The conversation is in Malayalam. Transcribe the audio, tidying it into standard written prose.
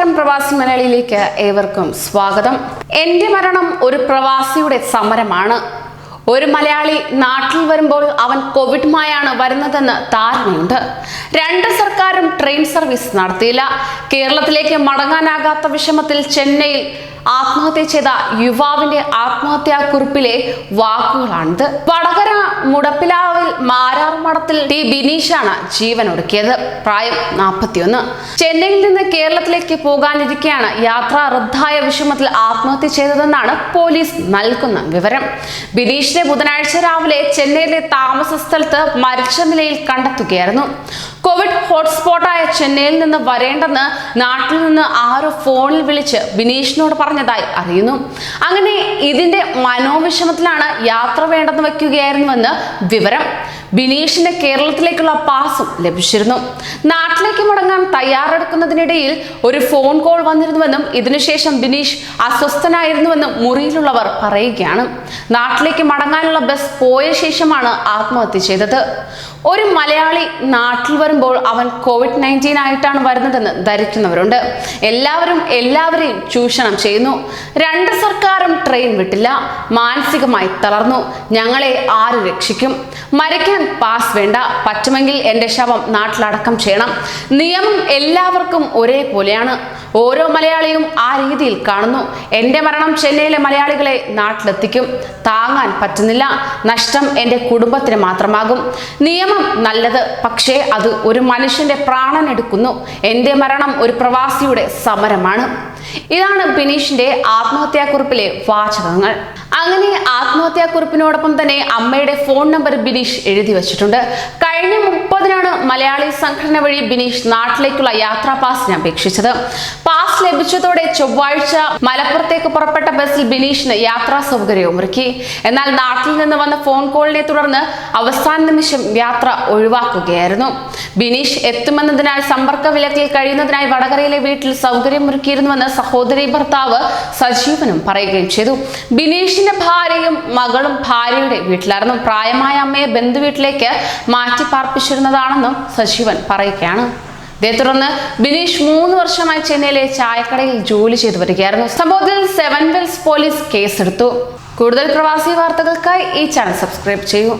നമസ്കാരം, പ്രവാസി മലയാളിയിലേക്ക് ഏവർക്കും സ്വാഗതം. എന്റെ മരണം ഒരു പ്രവാസിയുടെ സമരമാണ്. ഒരു മലയാളി നാട്ടിൽ വരുമ്പോൾ അവൻ കോവിഡുമായാണ് വരുന്നതെന്ന് ധാരണയുണ്ട്. രണ്ട് സർക്കാരും ട്രെയിൻ സർവീസ് നടത്തിയില്ല. കേരളത്തിലേക്ക് മടങ്ങാനാകാത്ത വിഷമത്തിൽ ചെന്നൈയിൽ ആത്മഹത്യ ചെയ്ത യുവാവിന്റെ ആത്മഹത്യാക്കുറിപ്പിലെ വാക്കുകളാണിത്. വടകര മുടപ്പിലാവിൽ മാരാർമഠത്തിൽ ടി ബിനീഷാണ് ജീവനൊടുക്കിയത്. പ്രായം 41. ചെന്നൈയിൽ നിന്ന് കേരളത്തിലേക്ക് പോകാനിരിക്കെയാണ് യാത്ര റദ്ദായ വിഷമത്തിൽ ആത്മഹത്യ ചെയ്തതെന്നാണ് പോലീസ് നൽകുന്ന വിവരം. ബിനീഷിനെ ബുധനാഴ്ച രാവിലെ ചെന്നൈയിലെ താമസ സ്ഥലത്ത് മരിച്ച നിലയിൽ കണ്ടെത്തുകയായിരുന്നു. കോവിഡ് ഹോട്ട്സ്പോട്ടായ ചെന്നൈയിൽ നിന്ന് വരേണ്ടെന്ന് നാട്ടിൽ നിന്ന് ആരോ ഫോണിൽ വിളിച്ച് ബിനീഷിനോട് പറഞ്ഞതായി അറിയുന്നു. അങ്ങനെ ഇതിന്റെ മനോവിഷമത്തിലാണ് യാത്ര വേണ്ടെന്ന് വയ്ക്കുകയായിരുന്നുവെന്ന് വിവരം. ബിനീഷിന് കേരളത്തിലേക്കുള്ള പാസും ലഭിച്ചിരുന്നു. നാട്ടിലേക്ക് മടങ്ങാൻ തയ്യാറെടുക്കുന്നതിനിടയിൽ ഒരു ഫോൺ കോൾ വന്നിരുന്നുവെന്നും ഇതിനുശേഷം ബിനീഷ് അസ്വസ്ഥനായിരുന്നുവെന്നും മുറിയിലുള്ളവർ പറയുകയാണ്. നാട്ടിലേക്ക് മടങ്ങാനുള്ള ബസ് പോയ ശേഷമാണ് ആത്മഹത്യ ചെയ്തത്. ഒരു മലയാളി നാട്ടിൽ വരുമ്പോൾ അവൻ COVID-19 ആയിട്ടാണ് വരുന്നതെന്ന് ധരിക്കുന്നവരുണ്ട്. എല്ലാവരെയും ചൂഷണം ചെയ്യുന്നു. രണ്ട് സർക്കാരും ട്രെയിൻ വിട്ടില്ല. മാനസികമായി തളർന്നു. ഞങ്ങളെ ആര് രക്ഷിക്കും? മരിക്കാൻ പാസ് വേണ്ട. പറ്റുമെങ്കിൽ എൻ്റെ ശവം നാട്ടിലടക്കം ചെയ്യണം. നിയമം എല്ലാവർക്കും ഒരേപോലെയാണ്. ഓരോ മലയാളിയും ആ രീതിയിൽ കാണുന്നു. എൻ്റെ മരണം ചെന്നൈയിലെ മലയാളികളെ നാട്ടിലെത്തിക്കും. താങ്ങാൻ പറ്റുന്നില്ല. നഷ്ടം എൻ്റെ കുടുംബത്തിന് മാത്രമാകും. നിയമം നല്ലത്, പക്ഷേ അത് ഒരു മനുഷ്യന്റെ പ്രാണൻ എടുക്കുന്നു. എൻ്റെ മരണം ഒരു പ്രവാസിയുടെ സമരമാണ്. ഇതാണ് ബിനീഷിന്റെ ആത്മഹത്യാക്കുറിപ്പിലെ വാചകങ്ങൾ. അങ്ങനെ ആത്മഹത്യാക്കുറിപ്പിനോടൊപ്പം തന്നെ അമ്മയുടെ ഫോൺ നമ്പർ ബിനീഷ് എഴുതി വച്ചിട്ടുണ്ട്. കഴിഞ്ഞ 30-നാണ് മലയാളി സംഘടന വഴി ബിനീഷ് നാട്ടിലേക്കുള്ള യാത്രാ പാസിന് അപേക്ഷിച്ചത്. പാസ് ലഭിച്ചതോടെ ചൊവ്വാഴ്ച മലപ്പുറത്തേക്ക് പുറപ്പെട്ട ബസ്സിൽ ബിനീഷിന് യാത്രാ സൗകര്യവും ഒരുക്കി. എന്നാൽ നാട്ടിൽ നിന്ന് വന്ന ഫോൺ കോളിനെ തുടർന്ന് അവസാന നിമിഷം യാത്ര ഒഴിവാക്കുകയായിരുന്നു. ബിനീഷ് എത്തുമെന്നതിനാൽ സമ്പർക്ക വിലക്കിൽ കഴിയുന്നതിനായി വടകരയിലെ വീട്ടിൽ സൗകര്യമൊരുക്കിയിരുന്നുവെന്ന് സഹോദരി ഭർത്താവ് സജീവനും പറയുകയും ചെയ്തു. ബിനീഷിന്റെ ഭാര്യയും മകളും ഭാര്യയുടെ വീട്ടിലായിരുന്നു. പ്രായമായ അമ്മയെ ബന്ധുവീട്ടിലേക്ക് മാറ്റി പാർപ്പിച്ചിരുന്നതാണെന്നും സജീവൻ പറയുകയാണ്. ഇതേ തുടർന്ന് ബിനീഷ് 3 വർഷമായി ചെന്നൈയിലെ ചായക്കടയിൽ ജോലി ചെയ്തു വരികയായിരുന്നു. സംഭവത്തിൽ 7 വെൽസ് പോലീസ് കേസെടുത്തു. കൂടുതൽ പ്രവാസി വാർത്തകൾക്കായി ഈ ചാനൽ സബ്സ്ക്രൈബ് ചെയ്യൂ.